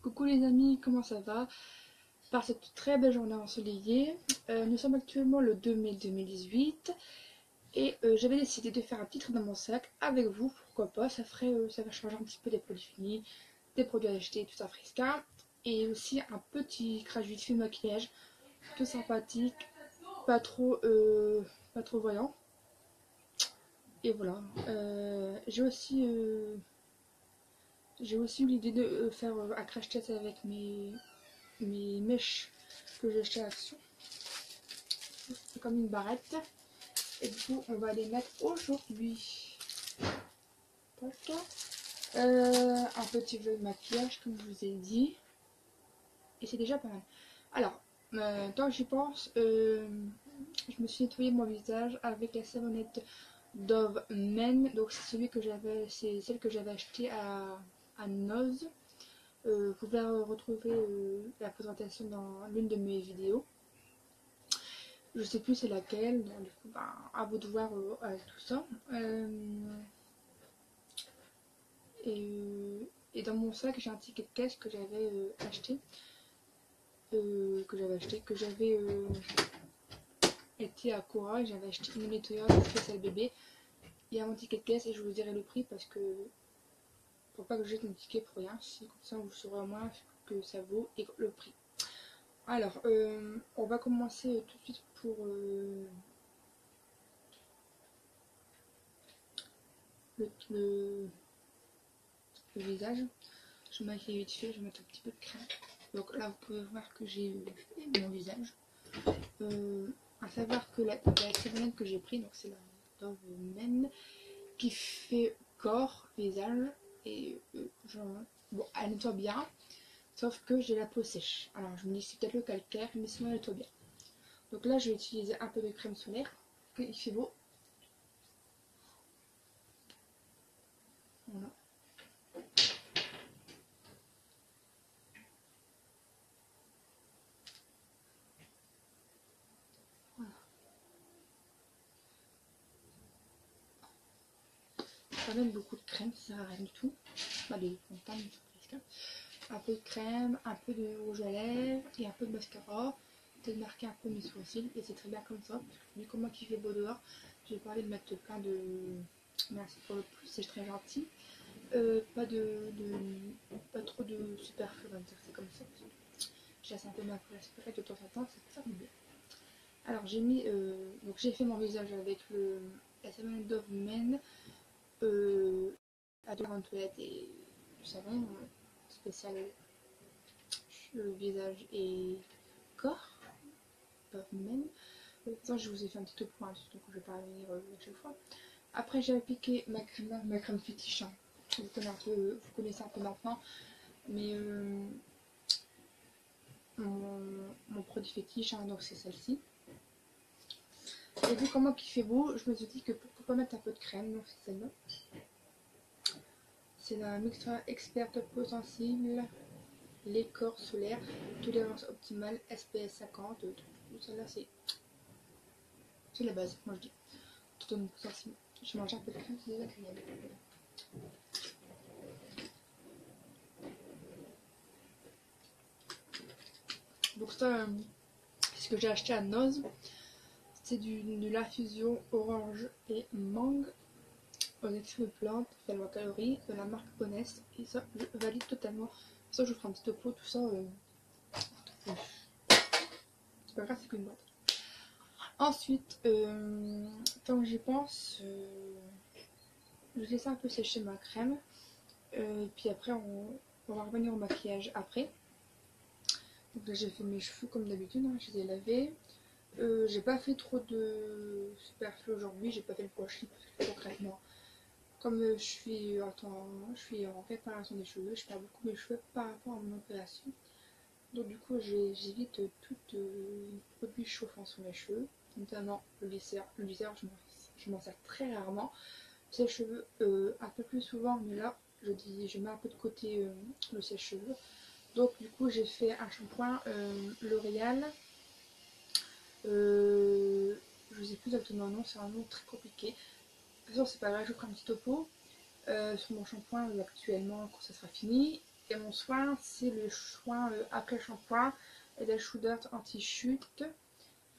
Coucou les amis, comment ça va? Par cette très belle journée ensoleillée, nous sommes actuellement le 2 mai 2018 et j'avais décidé de faire un petit trait dans mon sac avec vous, pourquoi pas, ça va changer un petit peu des produits finis, des produits achetés, tout ça frisca, et aussi un petit crash vite fait maquillage, tout sympathique, pas trop, pas trop voyant. Et voilà, j'ai aussi eu l'idée de faire un crash test avec mes mèches que j'ai achetées à Action. C'est comme une barrette. Et du coup, on va les mettre aujourd'hui. Un petit jeu de maquillage, comme je vous ai dit. Et c'est déjà pas mal. Alors, tant que j'y pense, je me suis nettoyé mon visage avec la savonnette Dove Men. Donc c'est celle que j'avais achetée à Noz. Vous pouvez retrouver la présentation dans l'une de mes vidéos. Je sais plus c'est laquelle, donc du coup, à vous de voir tout ça. Et dans mon sac, j'ai un ticket de caisse que j'avais acheté. Que j'avais été à Cora et j'avais acheté une nettoyeuse spéciale bébé. Il y a mon ticket de caisse et je vous dirai le prix parce que pour pas que je jette mon ticket pour rien, si comme ça vous saurez au moins ce que ça vaut et le prix. Alors, on va commencer tout de suite pour le visage. Je maquille vite fait, je vais mettre un petit peu de crème. Donc là, vous pouvez voir que j'ai mon visage. À savoir que la savonnette que j'ai pris, donc c'est la Dove Men, qui fait corps, visage, et bon, elle nettoie bien, sauf que j'ai la peau sèche. Alors je me dis c'est peut-être le calcaire, mais sinon elle nettoie bien. Donc là, je vais utiliser un peu de crème solaire, il fait beau. Voilà. Pas même beaucoup de crème, ça sert à rien du tout. Pas des montagnes, presque. Un peu de crème, un peu de rouge à lèvres et un peu de mascara. Peut-être marquer un peu mes sourcils et c'est très bien comme ça. Vu comment il fait beau dehors, j'ai parlé de mettre plein de. Merci pour le plus, c'est très gentil. Pas trop de superflu, on va dire, c'est comme ça. J'asse un peu ma peau de temps en temps, ça me bien. Alors donc j'ai fait mon visage avec la savonnette Dove Men. À en toilette et du savon spécial visage et corps, Dove Men. Ça, je vous ai fait un petit topo, hein, donc je vais pas revenir à chaque fois. Après, j'ai appliqué ma crème fétiche. Hein. Vous connaissez un peu maintenant, mais mon produit fétiche, hein, donc c'est celle-ci. Et vu comment il fait beau, je me suis dit que pourquoi mettre un peu de crème, donc c'est celle-là. C'est la mixture experte peau sensible, les corps solaires, tolérance optimale, SPS 50. Celle-là, c'est la base, moi je dis. Tout en sensible. Je mange un peu de crème, c'est désagréable. Donc ça, c'est ce que j'ai acheté à Noz. C'est de l'infusion orange et mangue aux extraits de plantes, fait loin calories, de la marque Honest. Et ça, je valide totalement. Ça, je vous ferai un petit topo, tout ça. C'est pas grave, c'est qu'une boîte. Ensuite, quand j'y pense, je laisse un peu sécher ma crème. Puis après, on va revenir au maquillage après. Donc là, j'ai fait mes cheveux comme d'habitude, hein, je les ai lavés. J'ai pas fait trop de superflu aujourd'hui, j'ai pas fait le brushing parce que concrètement, comme je suis en réparation des cheveux, je perds beaucoup mes cheveux par rapport à mon opération. Donc du coup, j'évite tout produit chauffant sur mes cheveux, notamment le lisseur. Le lisseur, je m'en sers très rarement. Sèche-cheveux un peu plus souvent, mais là, je mets un peu de côté le sèche-cheveux. Donc du coup, j'ai fait un shampoing L'Oréal. Je sais plus exactement le nom, c'est un nom très compliqué. De toute façon, c'est pas grave, je ferai un petit topo sur mon shampoing actuellement quand ça sera fini. Et mon soin, c'est le soin après shampoing et la Shudder anti-chute.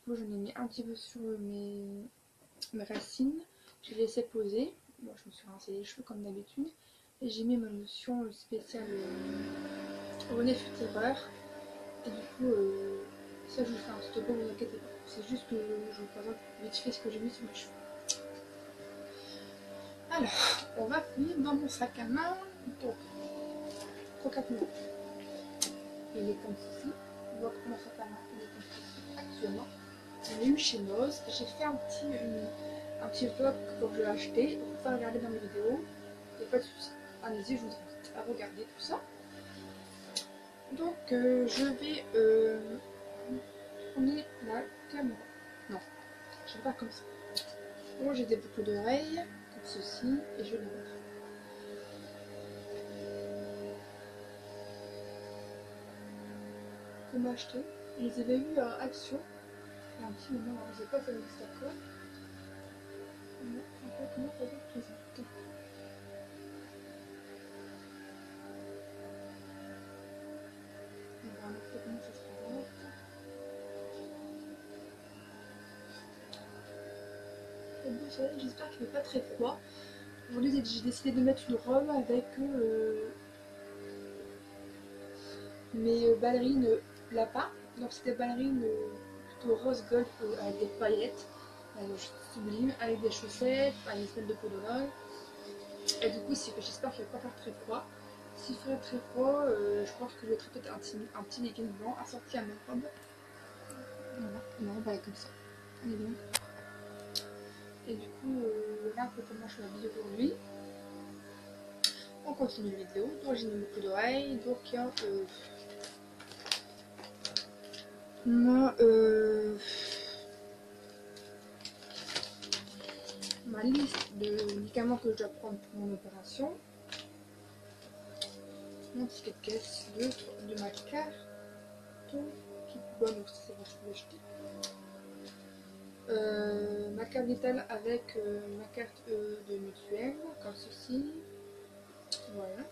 J'en ai mis un petit peu sur mes racines. J'ai laissé poser. Bon, je me suis rincé les cheveux comme d'habitude. Et j'ai mis ma lotion spéciale René Futereur. Et du coup, ça je vous fais un petit topo, vous inquiétez pas. C'est juste que je vous présente vite fait ce que j'ai mis sur mes cheveux. Alors, on va fouiller dans mon sac à main. Donc, concrètement, il est comme ceci. Donc, mon sac à main, il est comme ceci actuellement. On l'a eu chez Noz. J'ai fait un petit vlog quand je l'ai acheté. Vous pouvez regarder dans mes vidéos. Il n'y a pas de souci. Allez-y, je vous invite à regarder tout ça. Donc, je vais tourner la caméra. Non, je vais pas comme ça. Bon, j'ai des boucles d'oreilles, comme ceci, et je les montre. Qu'on m'a acheté. Je les avais vus à Action. Il y a un petit moment, je ne sais pas fait d'accord. En fait, moi, ça va être plaisant. On va montrer comment ça se présente. Et bon soleil, j'espère qu'il ne fait pas très froid. Aujourd'hui, j'ai décidé de mettre une robe avec mes ballerines lapin. Donc, c'est des ballerines plutôt rose gold avec des paillettes. Sublime, avec des chaussettes, une espèce de polonaise. Et du coup, j'espère qu'il ne va pas faire très froid. S'il ferait très froid, je pense que je mettrai peut-être un petit legging blanc assorti à ma robe. Voilà, ma robe elle est comme ça. Elle est bien. Et du coup, là un peu comment je m'habille aujourd'hui. On continue la vidéo. Donc j'ai mis beaucoup d'oreilles. Donc il y a ma liste de médicaments que je dois prendre pour mon opération. Mon ticket de caisse, de ma carte qui est bonne, donc c'est bon, je peux l'acheter. Ma carte vitale avec ma carte de mutuelle, comme ceci. Voilà.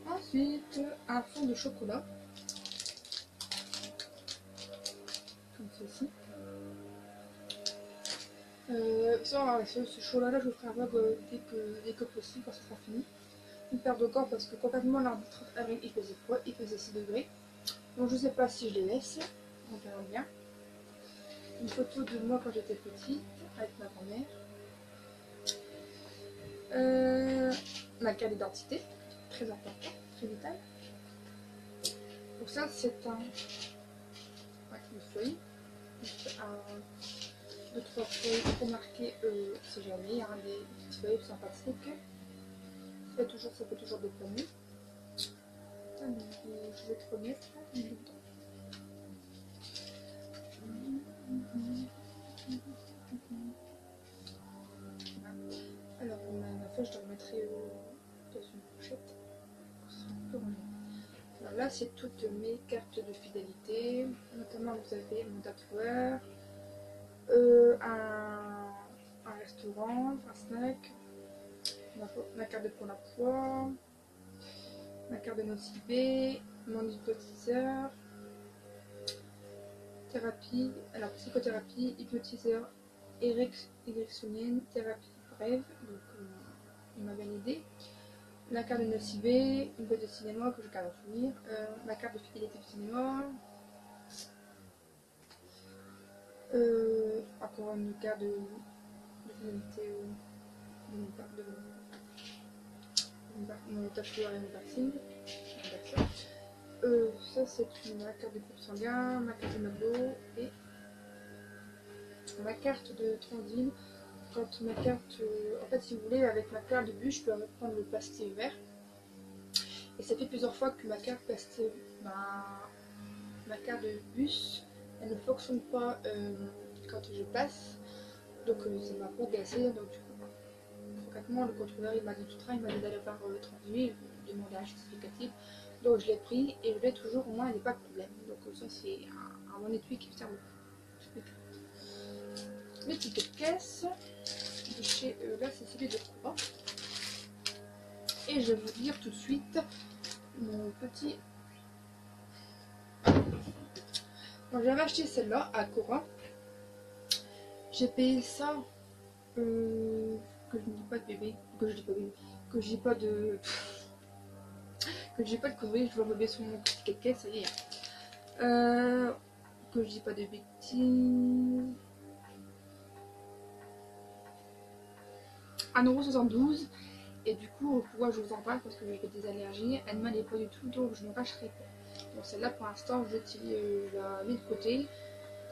Ensuite, un fond de chocolat, comme ceci. Ce chocolat-là, je vous ferai un vlog dès que possible, quand ça sera fini. Une paire de gants, parce que complètement l'arbitre avril, il faisait froid, il faisait 6 degrés. Donc je sais pas si je les laisse, on verra bien. Une photo de moi quand j'étais petite, avec ma grand-mère. Ma carte d'identité, très important, très vital. Donc ça c'est une feuille, deux, trois feuilles pour marquer si jamais, des petites feuilles sympathiques. Ça fait toujours des pommes. Je vais te remettre dedans. Alors ma feuille je te remettrai dans une pochette. Alors là c'est toutes mes cartes de fidélité, notamment vous avez mon tatoueur, un restaurant, un snack, ma carte de Pôle emploi, ma carte de nocibé, mon hypnotiseur, thérapie, alors psychothérapie, hypnotiseur érectionnelle, thérapie brève, donc il m'a bien aidé. La carte de nocibé, une boîte de cinéma que je garde en souvenir, ma carte de fidélité du cinéma, encore une carte de fidélité de mon tatoueur et mon piercing. Ça c'est ma carte de groupe sanguin, ma carte de Mabo et ma carte de Transile. Quand ma carte, en fait si vous voulez, avec ma carte de bus, je peux prendre le pastier vert. Et ça fait plusieurs fois que ma carte pastier, ma carte de bus, elle ne fonctionne pas quand je passe. Donc ça m'a pas gazé. Donc du coup, concrètement, le contrôleur il m'a dit tout train, il m'a dit d'aller voir Transile, demander un justificatif. Donc je l'ai pris et je l'ai toujours, au moins il n'y a pas de problème. Donc ça c'est un bon étui qui me sert beaucoup. Mes tickets de caisse, de chez là c'est celui de Courant. Et je vais vous dire tout de suite mon petit. Quand j'avais acheté celle-là à Cora, j'ai payé ça. Que je ne dis pas de bébé, que je dis pas bébé, que j'ai pas de. Que j'ai pas de conneries, je vois bébé sur mon petit kéké, ça y est. Que je dis pas de bêtises. 1,72 €. Et du coup, pourquoi je vous en parle? Parce que j'ai des allergies. Elle ne m'allait pas du tout, donc je ne cacherai pas. Donc celle-là, pour l'instant, je la mets de côté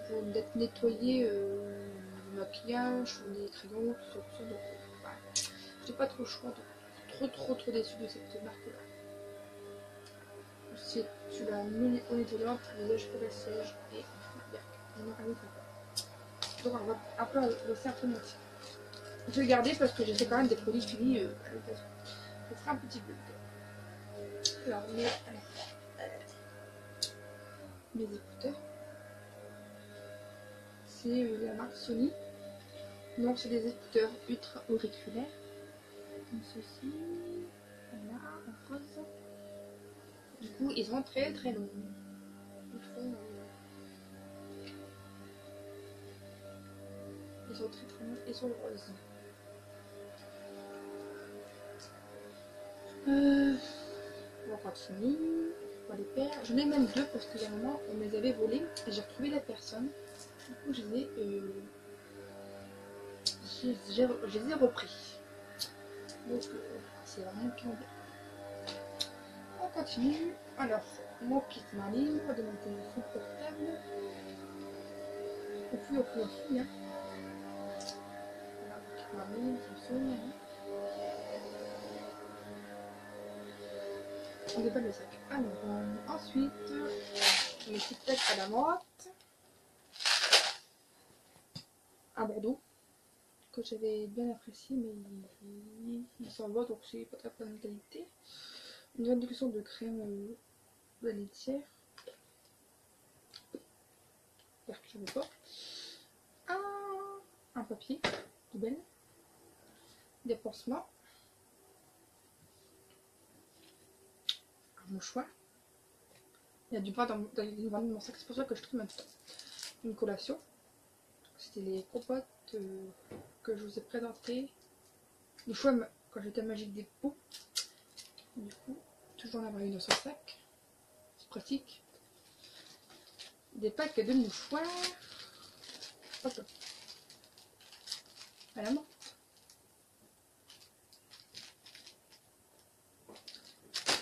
pour nettoyer le maquillage ou les crayons, tout ça. Donc voilà. J'ai pas trop le choix, donc trop déçue de cette marque-là. Si tu l'as mis au nettoyant, tu le lèches pour le siège et je ne rajoute pas. Donc on va un peu laisser un peu mentir. Je vais le garder parce que j'ai quand même des produits finis à l'occasion. Je ferai un petit peu. Alors, mes écouteurs, c'est la marque Sony. Donc, c'est des écouteurs ultra auriculaires. Comme ceci. Voilà, en rose. Du coup, ils sont très longs. Ils sont très longs. Ils sont roses. On continue. On va les perdre. J'en ai même deux parce qu'il y a un moment, on me les avait volés et j'ai retrouvé la personne. Du coup, je les ai repris. Donc, c'est vraiment bien. On continue. Alors, mon kit main libre de mon téléphone portable. Au plus, hein. Voilà, mon kit main libre, je me souviens. On déballe le sac. Alors, ensuite, mes petites têtes à la menthe. À Bordeaux. Que j'avais bien apprécié, mais il s'en va, donc c'est pas très bonne qualité. Une réduction de crème de la laitière. J'espère que je ne veux pas. Un papier, poubelle. Des pansements. Un mouchoir. Il y a du pain dans mon sac, c'est pour ça que je trouve maintenant. Une collation. C'était les compotes que je vous ai présentées. Le choix quand j'étais à Magique des Pots. Du coup, toujours en avoir une dans son sac. C'est pratique. Des packs de mouchoirs. Hop là. À la menthe.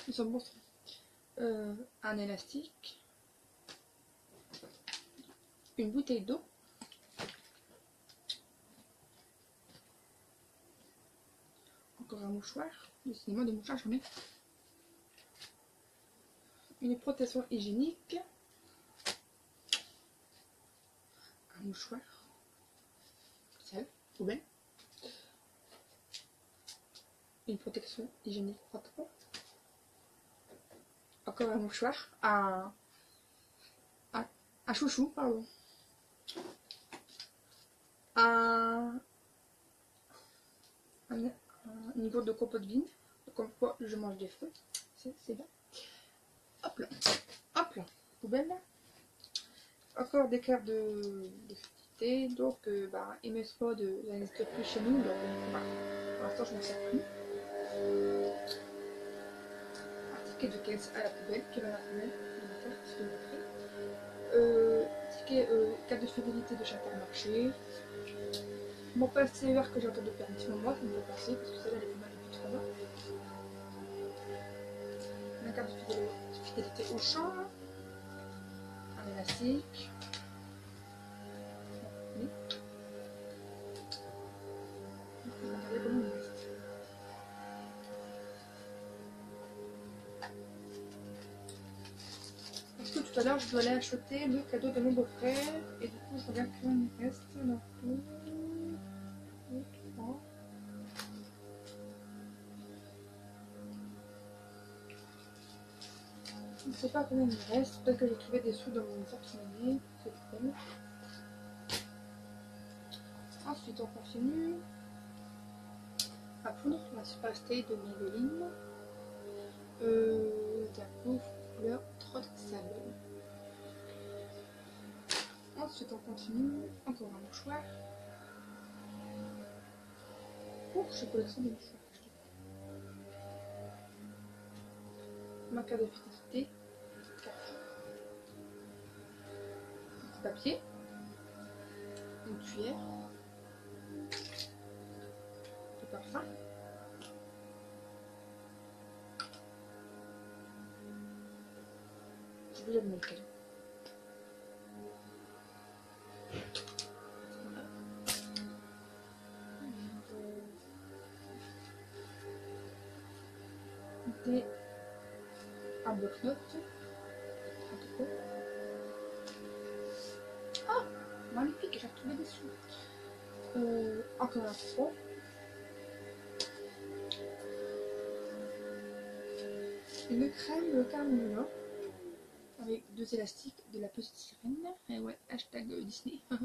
Ils sont bons. Un élastique. Une bouteille d'eau. Encore un mouchoir. Décidément, des mouchoirs, j'en ai. Une protection hygiénique. Un mouchoir. Sel, poubelle. Une protection hygiénique propre. Encore un mouchoir. Un chouchou, pardon. Une gourde de compote vigne. Comme quoi je mange des fruits. C'est bien. Hop là. Hop là. Poubelle. Encore des cartes de fidélité. Donc, MS-Pod ça n'existe plus chez nous. Donc, pour l'instant, je ne m'en sers plus. Un ticket de caisse à la poubelle. Qui va à la poubelle. Ticket carte de fidélité de chaque marché. Mon pass CER que j'ai en train de perdre un petit moment, ça me fait passer parce que celle-là elle est plus mal depuis 3 mois. Ma carte de fidélité au champ. Un élastique. Oui. Regardez comment il reste. Parce que tout à l'heure je dois aller acheter le cadeau de mon beau-frère et du coup je regarde combien il reste. Alors, 2, 3. Je ne sais pas combien il reste. Peut-être que j'ai trouvé des sous dans mon porte-monnaie. C'est cool. Ensuite, on continue. À poudre, la Superstay de Maybelline. Tableau couleur trotte sable. Ensuite on continue, encore un mouchoir. Oh, je collectionne des mouchoirs. Ma carte de fidélité. Petit papier. Une cuillère. Du parfum. Je vais le lequel. Un bloc-notes. Ah, magnifique, j'ai retrouvé des sous. Encore un fond. Une crème Carmina avec 2 élastiques de la petite sirène. Et ouais, hashtag Disney. On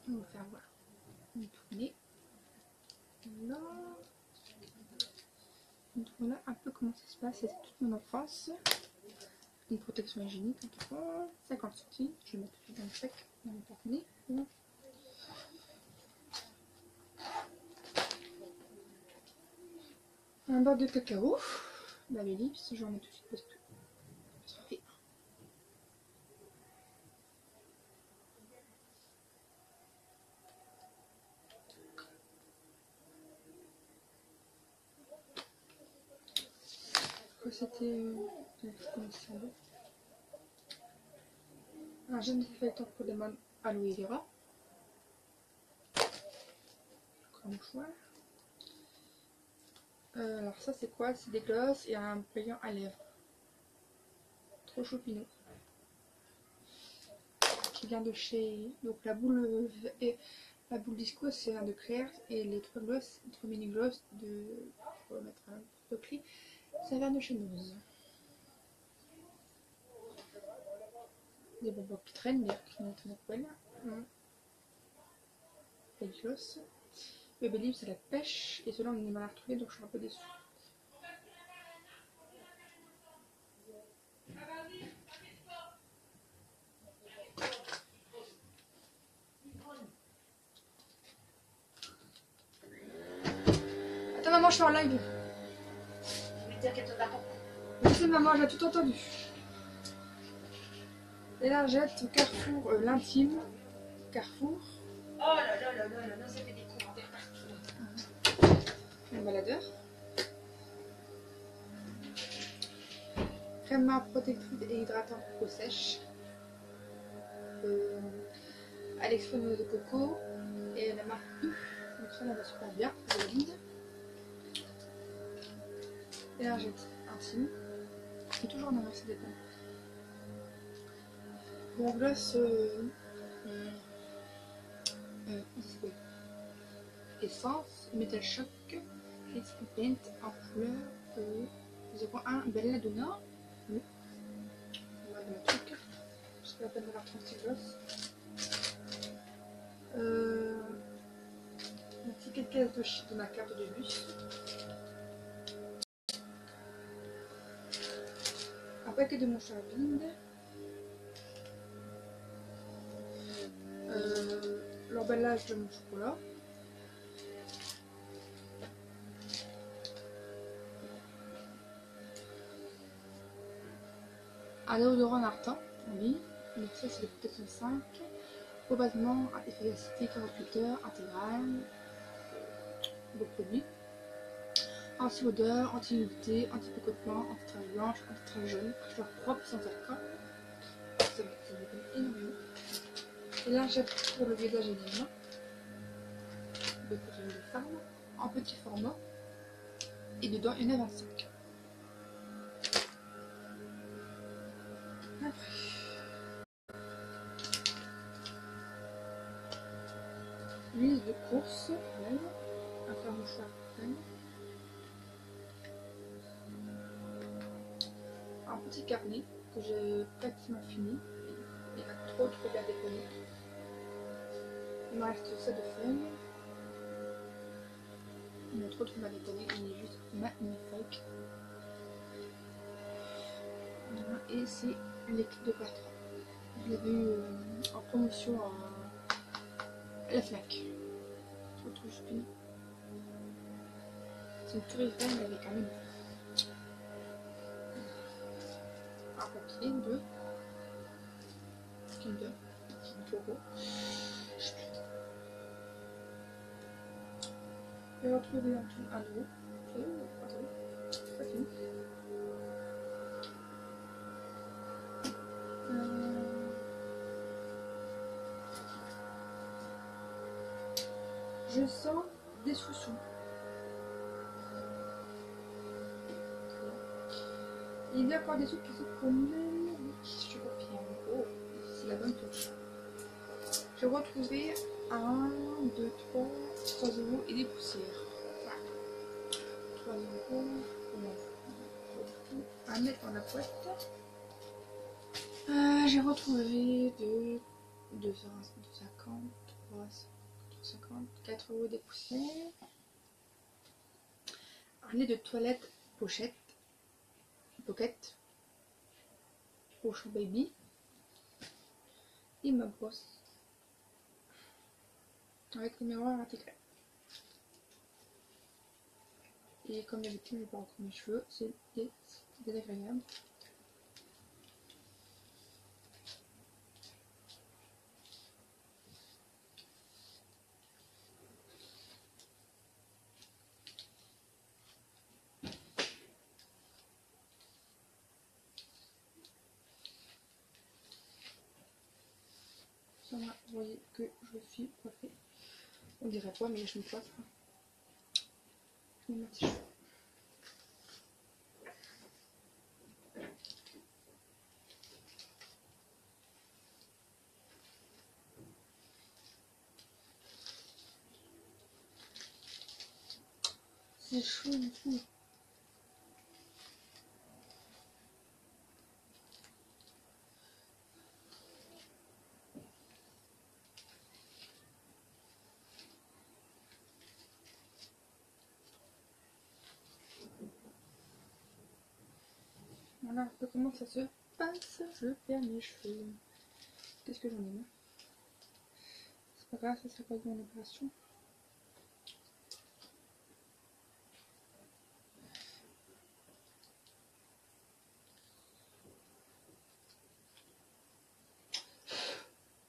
va faire voir. Une tournée. Là. Donc voilà un peu comment ça se passe. C'est toute mon enfance. Une protection hygiénique. 50 centimes. Je vais mettre tout dans le sac, dans le porte-monnaie. Un beurre de cacao. La Belips, j'en mets tout de suite parce que ça fait. C'était un gel désinfectant pour les mains aloe vera. Encore un mouchoir. Alors ça c'est quoi? C'est des glosses et un brillant à lèvres. Trop choupinou. Qui vient de chez... Donc la boule disco c'est un de Claire et les 3 glosses, 3 mini glosses de... Je vais mettre un peu clé. Ça vient de chez Nose. Des bonbons qui traînent mais qui n'ont pas poêle. Les glosses. Le Believe c'est la pêche et cela on est mal à retrouver donc je suis un peu déçue. Attends maman, je suis en live. Je sais maman, j'ai tout entendu. Les lingettes au Carrefour, l'intime. Carrefour. Oh là là là là là, ça fait des commentaires partout. Un baladeur. Crème main protectrice et hydratante pour peau sèche. Alexandre de coco et la marque U. Donc ça, va super bien. Valide. Et lingettes intime. C'est toujours en avoir, ça dépend. Bon, gloss. Essence, Metal Shock, Paint en couleur 01 Belladonna. Oui. On va le truc. Jusqu'à la peine d'avoir 36 glosses. Un ticket de caisse de ma carte de bus. Un paquet de mouchoirs vides. L'emballage de mon chocolat. Un déodorant Nartin, oui. Donc ça c'est le protection 5. Probablement efficacité 48 heures, intégrale. Beau produit. Anti-odeur, anti-humidité, anti-picotement, anti-trace blanche, anti-trace jaune, couleur propre sans alcool. Ça me donne énormément. Et lingette pour le visage et les mains. De protéine de femme. En petit format. Et dedans il y en a 25. Après. L'huile de course, un ferme-mouchoir, un petit carnet que j'ai pratiquement fini. Il y en a trop bien déconné. Il me reste ça de feuilles. Il y en a trop bien déconné, il est juste magnifique. et c'est l'équipe de Bertrand. Je l'avais eu en promotion à la FNAC. Je retrouve plus. C'est une tour Eiffel mais avec un menu. Un papier, deux. Kinder. Toro. J'ai retrouvé un tout à l'eau. Attendez, c'est pas fini. Je sens des sous-sous. Il y a encore des sous qui sont pour même. Je confirme. Oh, c'est la bonne touche. J'ai retrouvé 1, 2, 3 euros et des poussières. Voilà. 3 euros. À mettre dans la boîte. J'ai retrouvé 2,50, 3,50, 4 euros des poussières. Un nez de toilette pochette. Pocket. Ocean Baby. Et ma brosse. Avec le miroir intégré. Et comme d'habitude, je vais pas encore mes cheveux. C'est désagréable. Ça va, vous voyez que je suis coiffée. On dirait pas, mais je me coiffe. Je mets mes petits cheveux. C'est chaud du tout. Voilà un peu comment ça se passe. Je perds mes cheveux. Qu'est-ce que j'en ai là? C'est pas grave, ça sera pas de mon opération.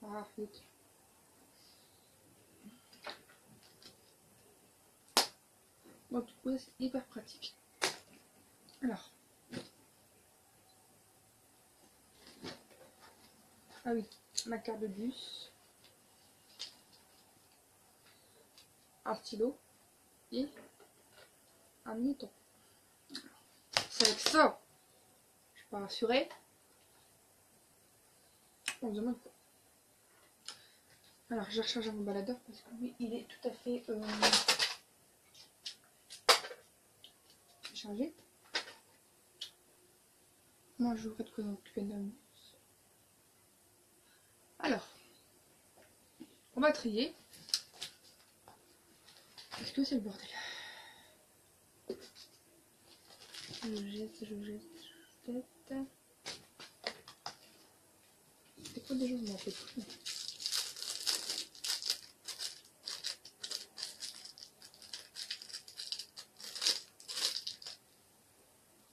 Ah, vite. Bon, du coup, c'est hyper pratique. Alors. Ah oui, ma carte de bus. Un stylo. Et un mouton. C'est avec ça. Je suis pas rassurée. On se demande pas. Alors, j'ai rechargé mon baladeur parce que lui, il est tout à fait chargé. Moi, je voudrais de quoi m'occuper d'un. Alors, on va trier. Est-ce que c'est le bordel? Je jette. C'est quoi déjà, je m'en rappelle plus.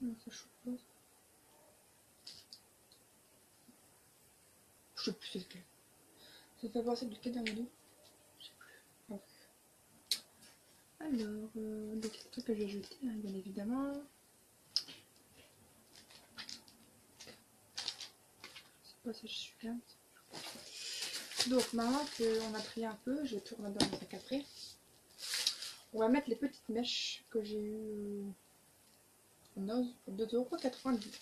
Non, ça chauffe pas. Je sais plus c'est lequel. Ça fait penser du Cadavre. Je sais plus. Ah. Alors, des trucs que j'ai jetés, hein, bien évidemment. C'est pas ça, je suis bien. Donc, maintenant qu'on a trié un peu, je vais tout remettre dans le sac après. On va mettre les petites mèches que j'ai eues en ose pour 2,90 €.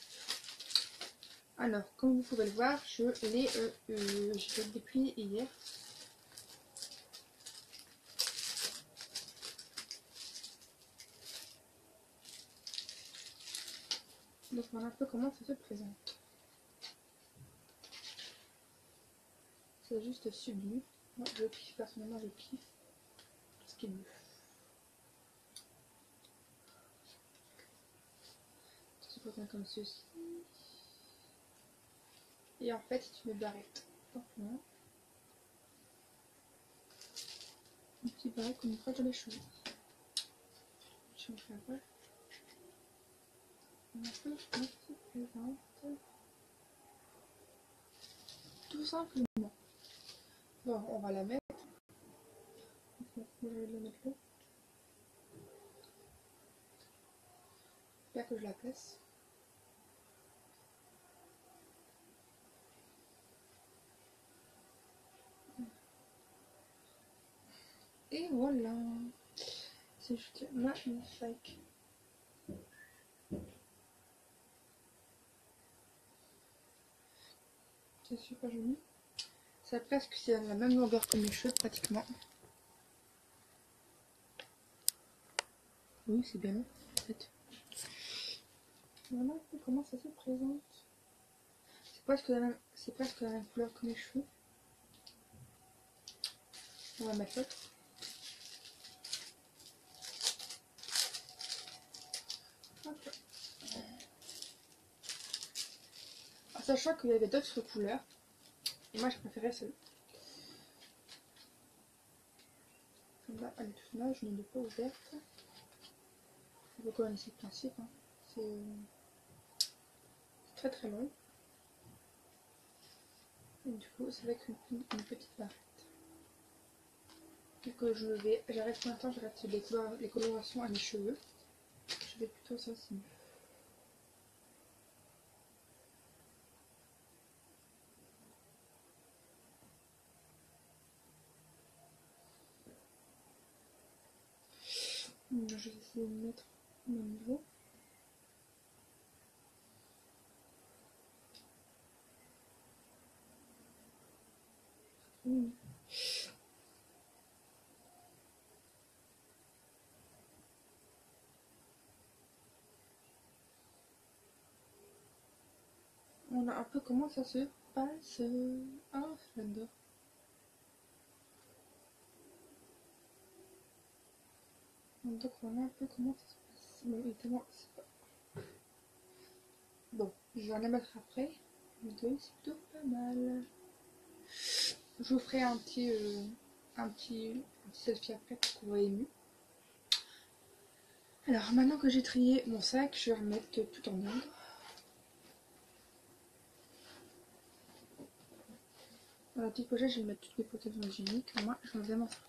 Alors, comme vous pouvez le voir, je les déplié hier. Donc voilà un peu comment ça se présente. C'est juste sublime. Moi, je kiffe, personnellement, je kiffe tout ce qui est bleu. Ça se présente comme ceci. Et en fait c'est une barrette. Simplement. Une petite barrette qu'on mettra dans les cheveux. Je vais en faire quoi? On a fait une petite présente. Tout simplement. Bon, on va la mettre. Bon, je vais la mettre là. Là que je la place. Et voilà. C'est juste magnifique. C'est super joli. Ça presque c'est la même longueur que mes cheveux pratiquement. Oui, c'est bien long en fait. Voilà comment ça se présente. C'est presque la même couleur que mes cheveux. On va mettre l'autre. En sachant qu'il y avait d'autres couleurs. Et moi je préférais celle-là. Celle-là elle est toute neuve, je ne l'ai pas ouverte. Vous connaissez le principe. Hein. C'est très très long. Et du coup c'est avec une petite barrette. Et que j'arrête pour l'instant, j'arrête les colorations à mes cheveux. Je vais plutôt ça aussi. Je vais essayer de mettre au même niveau. On a un peu comment ça se passe. Ah, j'adore. Donc voilà un peu comment ça se passe. Bon, évidemment, c'est pas... Bon, je vais en mettre après. Mais c'est plutôt pas mal. Je vous ferai un petit selfie après pour que vous voyez mieux. Alors maintenant que j'ai trié mon sac, je vais remettre tout en ordre. Dans la petite pochette, je vais mettre toutes mes protections hygiéniques. Moi, je vais m'en sortir.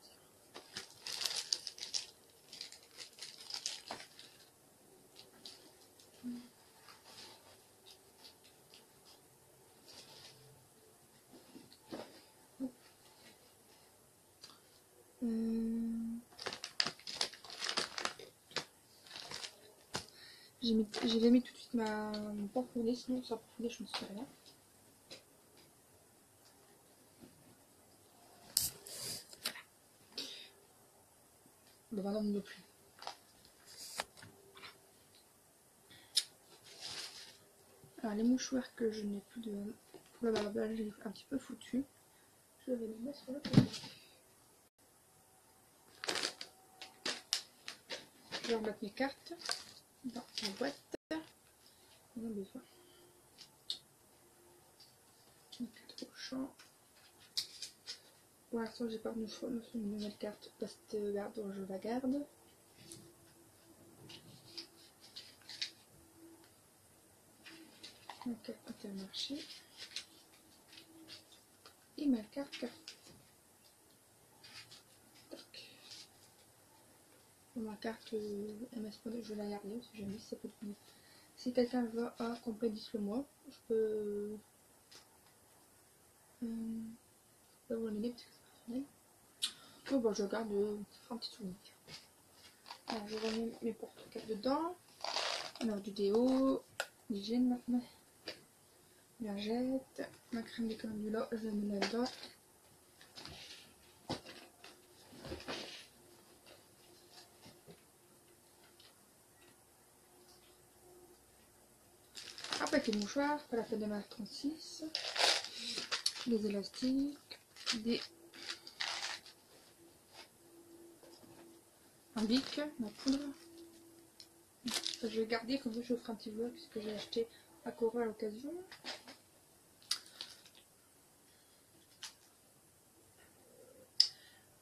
J'ai mis tout de suite mon porte-monnaie, sinon sans porte-monnaie je ne sais rien. Bon, maintenant non plus. Alors les mouchoirs que je n'ai plus de... Pour le lavage, j'ai un petit peu foutu. Je vais les mettre sur le côté. Je vais remettre mes cartes dans la boîte. On a besoin. Une carte au champ. Pour l'instant, j'ai pas de nouvelle carte parce que donc je la garde. Ma carte Intermarché. Et ma carte Carrefour. Ma carte MS Point, je vais la garder si jamais ça peut devenir. Si quelqu'un veut qu'on prédise le mois, je peux vous l'amener parce que c'est personnel. Oh, bon, je garde un petit souvenir. Alors je remets mes porte-cartes dedans. Alors du déo, l'hygiène maintenant. Lingette, ma crème de calendula, je la mets là-dedans. Après les mouchoirs, pas la peine de mettre 36. Des élastiques, un bic, ma poudre. Je vais garder comme ça je vous ferai un petit vlog puisque j'ai acheté à Cora à l'occasion.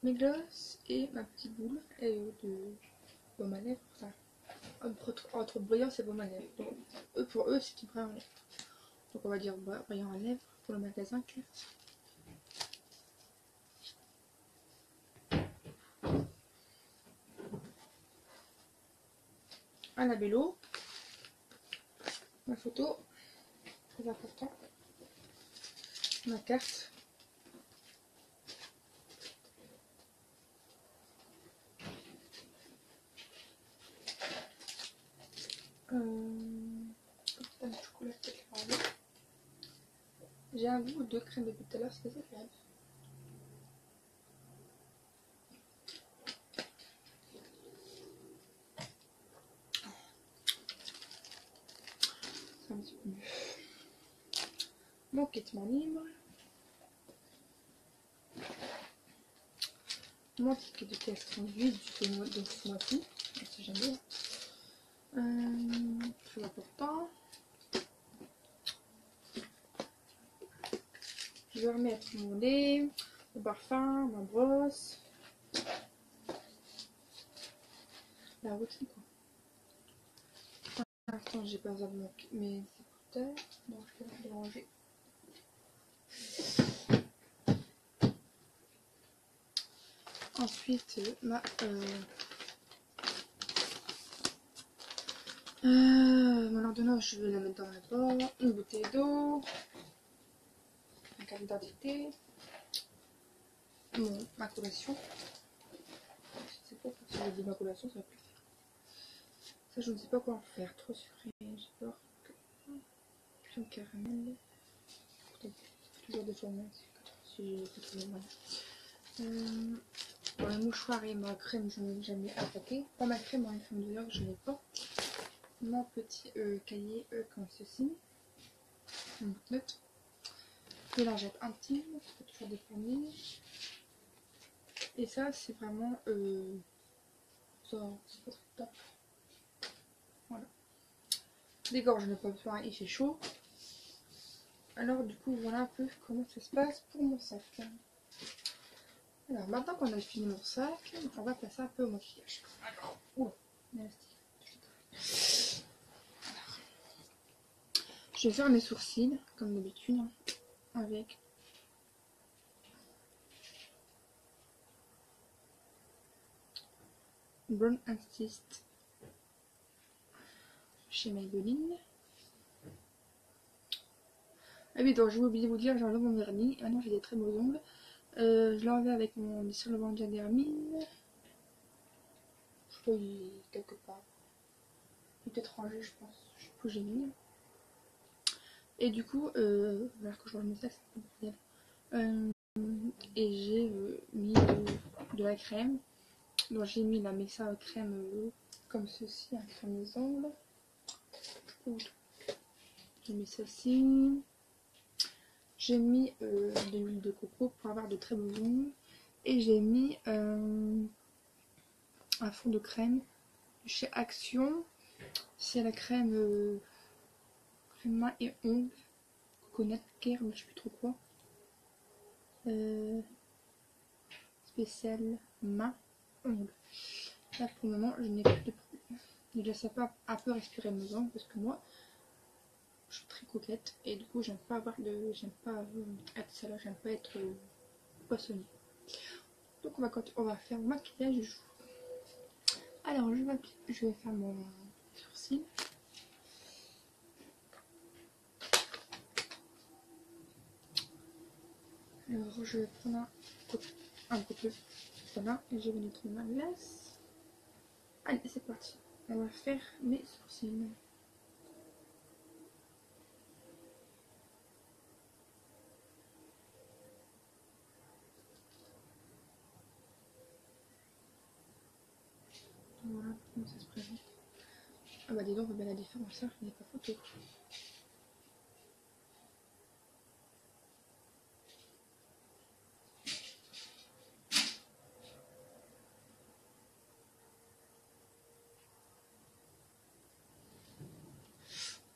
mes glosses et ma petite boule de baume à lèvres. Enfin, entre brillant et baume à lèvres. Donc, pour eux, c'est du brillant à lèvres. Donc on va dire brillant à lèvres pour le magasin Claire. Un labello, ma photo, très important, ma carte, un chocolat peut-être. J'ai un goût de crème depuis tout à l'heure, c'est assez agréable. C'est un petit peu mieux. Mon quittement libre. Mon ticket de test conduit de ce mois-ci. C'est jamais. Très important. Je vais remettre mon lait, mon parfum, ma brosse. La routine quoi. Pour l'instant j'ai pas besoin de mes écouteurs. Donc je vais les ranger. Ensuite mon ordonnance je vais la mettre dans la porte. Une bouteille d'eau. Ma carte d'identité. Ma collation. Je sais pas si je dis ma collation ça va plus faire. Ça je ne sais pas quoi en faire. Trop sucré. J'ai peur que... Crème caramel. Toujours des tournements si j'ai pas trouvé moyen. Pour le mouchoir et ma crème, je n'ai jamais attaqué. Pas ma crème, en crème de je n'ai pas. Mon petit cahier comme ceci. Une note. De lingette intime, ça peut toujours déformer. Et ça, c'est vraiment. Ça, c'est pas très top. Voilà. Des gorges, je n'ai pas besoin, il fait chaud. Alors, du coup, voilà un peu comment ça se passe pour mon sac. Alors, maintenant qu'on a fini mon sac, on va passer un peu au maquillage. Alors, je vais faire mes sourcils, comme d'habitude, avec Brown Insist chez Maybelline. Ah oui, donc j'ai oublié de vous dire, j'ai enlevé mon vernis. Maintenant j'ai des très beaux ongles. Je l'ai enlevé avec mon dissolvant Diadermine. Je sais pas, il est quelque part. Il est peut-être rangé, je pense. Je sais plus où j'ai mis. Et du coup, alors que je range mes sacs, c'est un peu bordel. Et j'ai mis de la crème. Donc j'ai mis la Mexa crème comme ceci, un crème des ongles. J'ai mis ceci. J'ai mis de l'huile de coco pour avoir de très beaux ongles. Et j'ai mis un fond de crème chez Action. C'est la crème crème main et ongles. Coconut care, je sais plus trop quoi. Spécial main ongles. Là pour le moment je n'ai plus de problème. Je laisse pas un peu respirer mes ongles parce que moi je suis très coquette et du coup j'aime pas avoir de. J'aime pas être sale, j'aime pas être poissonnier. Donc on va faire le maquillage du jour. Alors je vais faire mon sourcil. Alors je vais prendre un peu de voilà et je vais nettoyer ma glace. Allez c'est parti. On va faire mes sourcils. Voilà comment ça se présente. Ah bah dis donc on voit bien la différence, hein, il n'y a pas photo.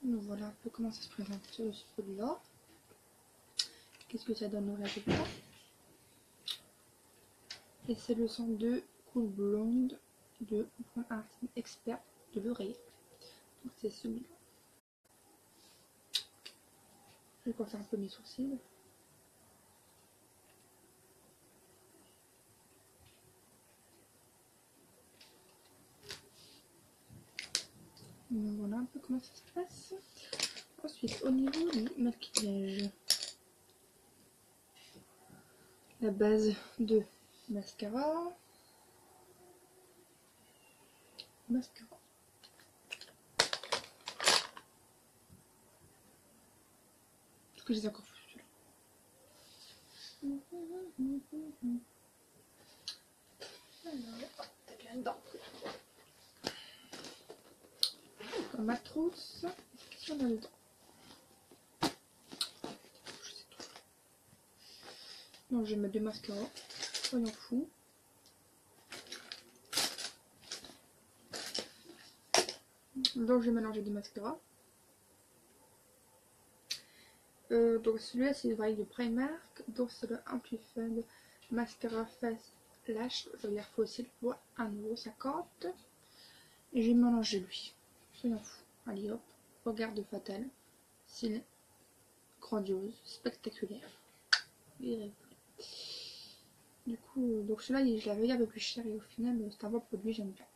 Donc voilà un peu comment ça se présente sur ce produit-là. Qu'est-ce que ça donne au résultat? Et c'est le 102 Cool Blonde de un expert de l'oreille. Donc c'est celui-là. Je vais faire un peu mes sourcils. Donc voilà un peu comment ça se passe. Ensuite, au niveau du maquillage, la base de mascara. Mascara. Est-ce que j'ai encore fait celui-là? Alors, t'as bien dedans. Dans ma trousse, qu'est-ce qu'on a dedans? Donc je vais mettre 2 mascaras, soyons fous. Donc je vais mélanger 2 mascaras. Donc celui-là c'est le de Primark, donc c'est le Amplify Mascara Face Lash, ça veut dire fossile pour 1,50 €. Et je vais mélanger lui, soyons fous. Allez hop, regard de Fatal, style grandiose, spectaculaire. Du coup, donc celui-là je l'avais un peu plus cher et au final c'est un bon produit, j'aime bien.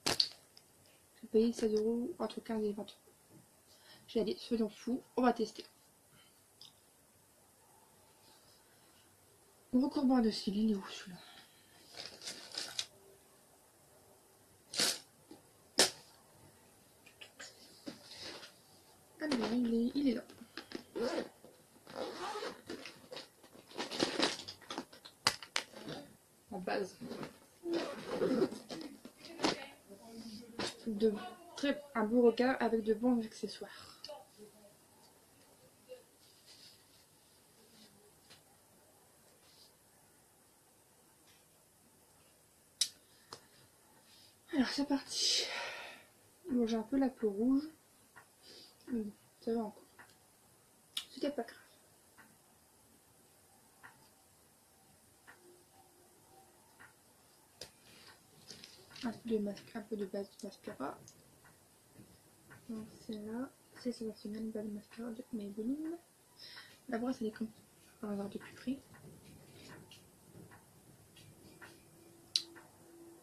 J'ai payé 16 € entre 15 et 20 €. J'ai dit, soyons fous, on va tester. On recourbe de cils, il est où celui-là? Alors, il est là. La base. Un beau regard avec de bons accessoires. Alors c'est parti. Bon, j'ai un peu la peau rouge. Ça va encore. C'était pas grave. Un peu de base de mascara. Donc c'est là. C'est sensationnel, base de mascara de Maybelline. La brosse elle est comme ça. On va voir de plus près.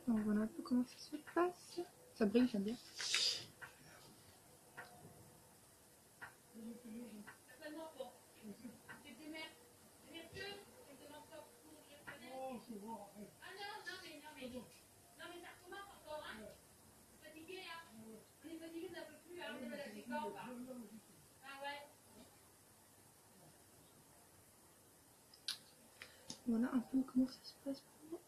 Donc voilà un peu comment ça se passe. Ça brille, j'aime bien. Voilà un peu comment ça se passe pour moi.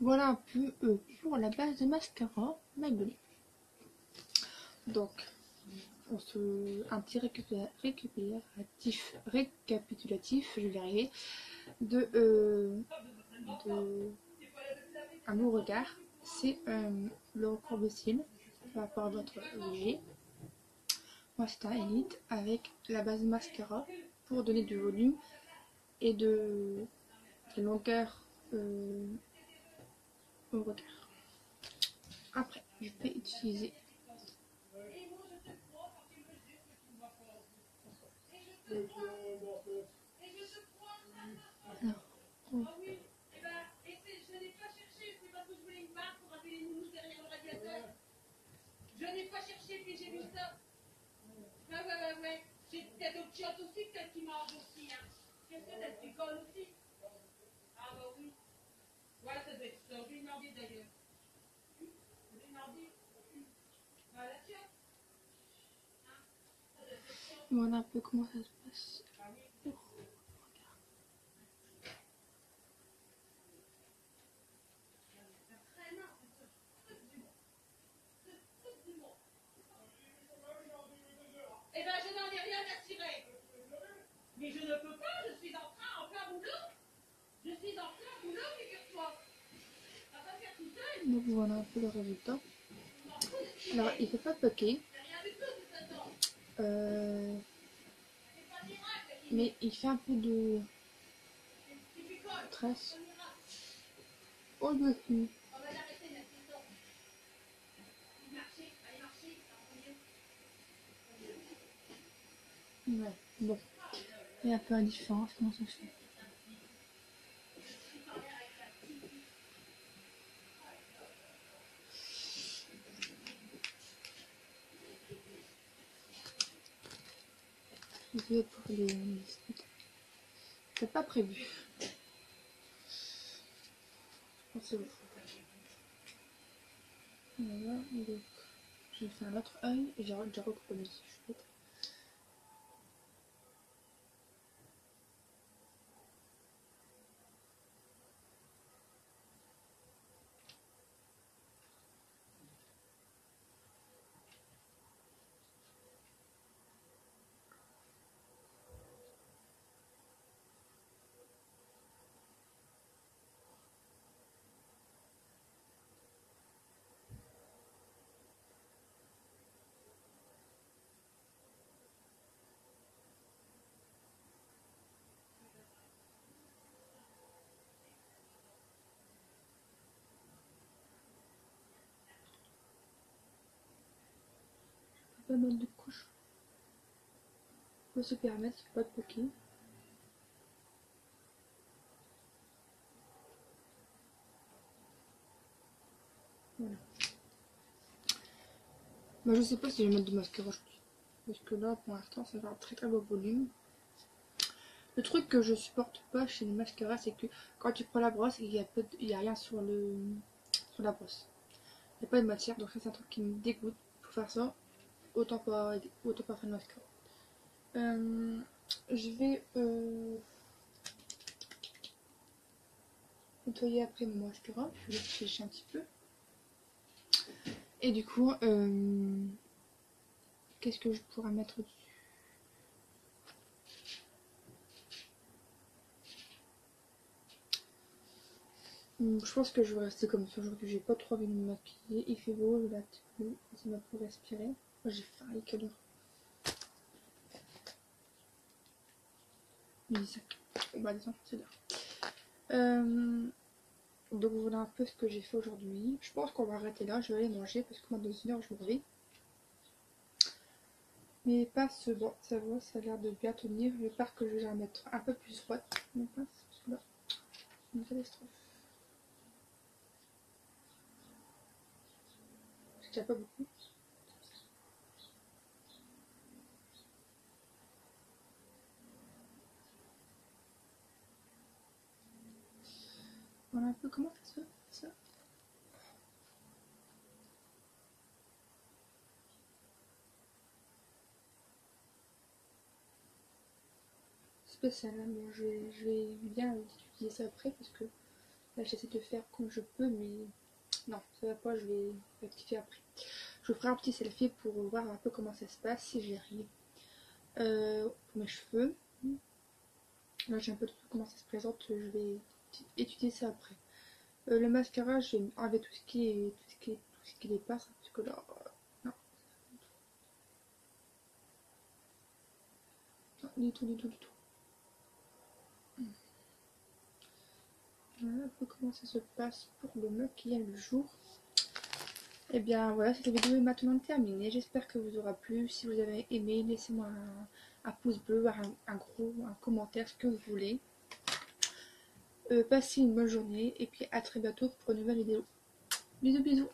Voilà un peu pour la base de mascara Maybelline. Donc, un petit récapitulatif, je vais y arriver, de un beau regard. C'est le recours de cils par rapport à votre G. Moi, c'est un Elite avec la base mascara pour donner du volume et de longueur au regard. Après, je vais utiliser Je n'ai pas cherché, puis j'ai vu ça. Ouais. J'ai peut-être autre chose aussi, peut-être qui mange aussi. Hein. Qu'est-ce que t'as du col aussi? Ah bah oui. Ouais, ça doit être ça. Je vais lui demander d'ailleurs. Je vais lui demander. Voilà, tiens. voilà un peu comment ça se passe. Eh ben, je n'en ai rien à tirer. Mais je ne peux pas, je suis en train, en plein boulot. Je suis en plein boulot, figure-toi. On va pas faire tout seul. Donc voilà un peu le résultat. Je m'en fous de ce qu'il Alors est. il fait pas poker, C'est rien du tout, de toute façon. C'est pas miracle qu'il mais il fait un peu de tu picoles. stress. C'est pas miracle. Oh le cul. On va l'arrêter maintenant. Marcher, allez marcher, c'est en premier. Ouais, bon. Il est un peu indifférent, comment ça se fait. Désolée pour les disputes. C'est pas prévu. Je pense que c'est bon. Voilà, donc j'ai fait un autre œil et j'ai déjà recoupé le dessus. Je suis bête. Pas mal de couches. On peut se permettre, il faut pas de poker. Voilà. Bah, je sais pas si je vais mettre de mascara aujourd'hui. Parce que là, pour l'instant, ça va un très beau volume. Le truc que je supporte pas chez les mascaras, c'est que quand tu prends la brosse, il y a rien sur la brosse. Il n'y a pas de matière, donc ça c'est un truc qui me dégoûte. Pour faire ça, autant pas faire de mascara. Je vais nettoyer après mon mascara. Je vais le sécher un petit peu. Et du coup, qu'est-ce que je pourrais mettre dessus? Je pense que je vais rester comme ça aujourd'hui. J'ai pas trop envie de me maquiller. Il fait beau, je vais ça m'a pour respirer. Moi j'ai faim, il est quelle heure? Midi 5. Bah disons, c'est l'heure. Donc voilà un peu ce que j'ai fait aujourd'hui. Je pense qu'on va arrêter là. Je vais aller manger parce que moi dans une heure je me réveille. Mais passe, bon, ça va, ça a l'air de bien tenir. J'espère que je vais la mettre un peu plus droite. Mon pince, parce que là, c'est une catastrophe. C'est déjà pas beaucoup. Voilà un peu comment ça se fait, ça. Spécial, hein. Bon, je vais bien étudier ça après parce que là j'essaie de faire comme je peux, mais non, ça va pas, je vais rectifier après. Je vous ferai un petit selfie pour voir un peu comment ça se passe si j'y arrive. Pour mes cheveux, là j'ai un peu de comment ça se présente, je vais étudier ça après. Le mascara, je vais enlever tout ce qui dépasse, parce que là, non, non, du tout, du tout, du tout. Voilà un peu comment ça se passe pour le maquillage du jour. Et bien voilà, cette vidéo est maintenant terminée. J'espère que vous aura plu. Si vous avez aimé, laissez-moi un pouce bleu, un commentaire, ce que vous voulez. Passez une bonne journée et puis à très bientôt pour une nouvelle vidéo. Bisous bisous.